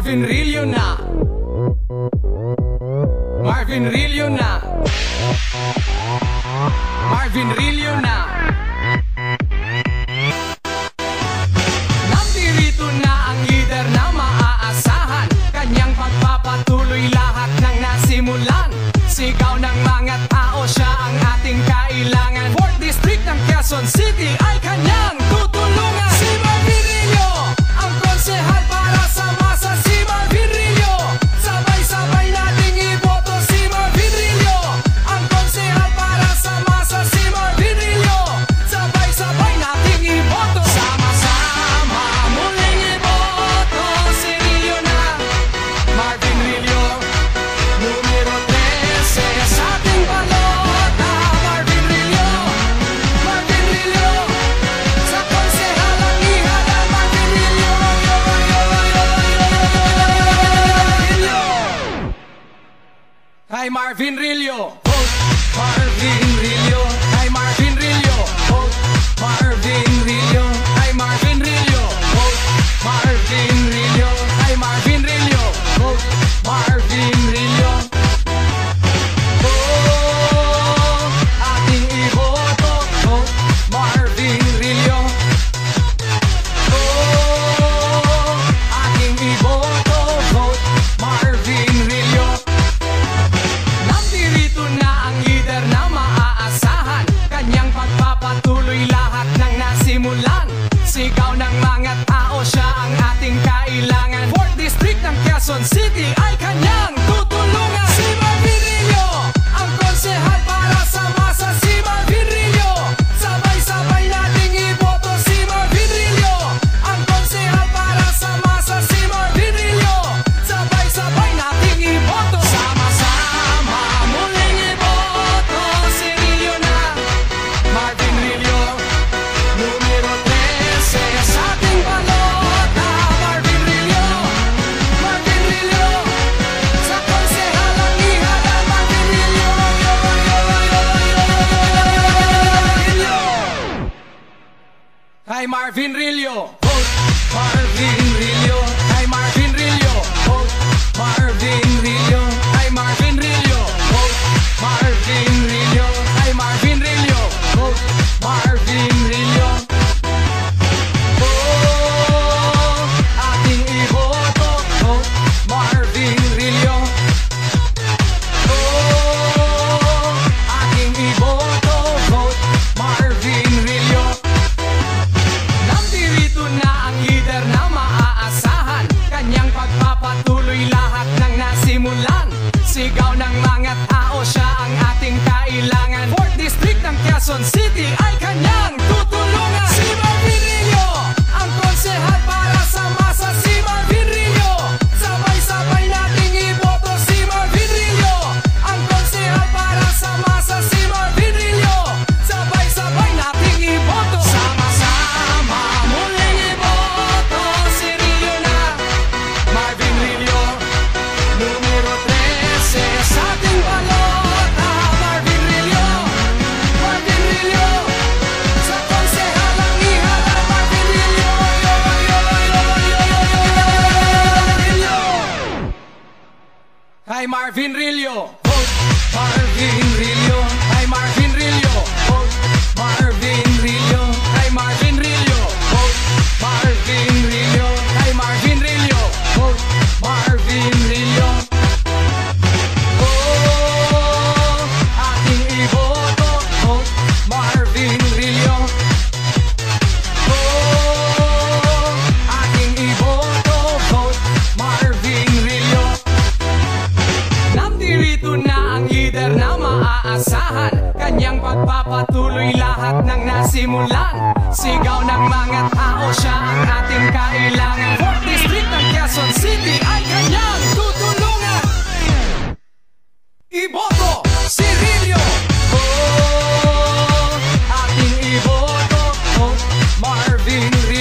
Marvin Rillo na. Marvin Rillo na. Marvin Rillo na. Nandirito na ang leader na maaasahan. Kanyang pagpapatuloy lahat ng nasimulan. Sigaw ng mga tao, siya ang ating kailangan. 4th District ng Quezon City ay kanyang tutulungan. Si Marvin Rillo, ang konsehal para sa masa. Si Marvin Rillo, sabay-sabay nating iboto. Si Marvin Rillo, ang konsehal para sa masa. Si Marvin Rillo, sabay-sabay nating iboto. Sama-sama muling iboto. Si Rillo na, Marvin Rillo, numero 13 sa ating balota. Marvin Rillo, Marvin Rillo, sa konsehalang ihala. Marvin Rillo, kay Marvin Rillo, vote Marvin Rillo. Kay Marvin Rillo, vote Marvin Rillo. Kay Marvin Rillo, vote Marvin Rillo. Kay Marvin Rillo, vote Marvin Rillo. Oh, ating iboto, vote Marvin Rillo. Oh, ating iboto, vote Marvin Rillo. Nandirito na ang leader na maaasahan. Kanyang pagpapatuloy lahat ng nasimulan. Sigaw ng mga tao, siya ang ating kailangan. 4th District ng Quezon City ay kanyang tutulungan. Si Marvin Rillo, ang konsehal para sa masa. Si Marvin Rillo, sabay-sabay nating iboto. Si Marvin Rillo, ang konsehal para sa masa. Si Marvin Rillo, sabay-sabay nating iboto. Sama-sama muling iboto. Si Rillo na, Marvin Rillo, numero 13 sa ating balota. Marvin Rillo, Marvin Rillo, sa konsehalang ihala. Marvin Rillo, kay Marvin Rillo, vote Marvin Rillo. Kay Marvin Rillo, vote Marvin Rillo. Kay Marvin Rillo, vote Marvin Rillo. Kay Marvin Rillo, vote Marvin Rillo. Oh, ating iboto, vote Marvin Rillo. Oh, ating iboto, vote Marvin Rillo. Nandirito na ang leader na maaasahan. Kanyang pagpapatuloy lahat ng nasimulan. Sigaw ng mga tao, siya ang ating kailangan. 4th District ng Quezon City ay kanyang tutulungan. Si Marvin Rillo, ang konsehal para sa masa. Si Marvin Rillo, sabay-sabay nating iboto. Si Marvin Rillo, ang konsehal para sa masa. Si Marvin Rillo, sabay-sabay nating iboto. Sama-sama muling iboto. Si Rillo na, Marvin Rillo, numero 13 sa ating balota. Marvin Rillo, Marvin Rillo, sa konsehalang ihala. Marvin Rillo, kay Marvin Rillo, vote Marvin Rillo. Kay Marvin Rillo, vote Marvin Rillo. Kay Marvin Rillo, vote Marvin Rillo. Kay Marvin Rillo, vote Marvin Rillo. Oh, ating iboto, vote Marvin Rillo. Oh, ating iboto, vote Marvin Rillo. Nandirito na ang leader na maaasahan. Kanyang pagpapatuloy lahat ng nasimulan. Sigaw ng mga tao, siya ang ating kailangan. 4th District ng Quezon City ay kanyang tutulungan. Iboto si Rillo. Oh, ating iboto, vote Marvin Rillo.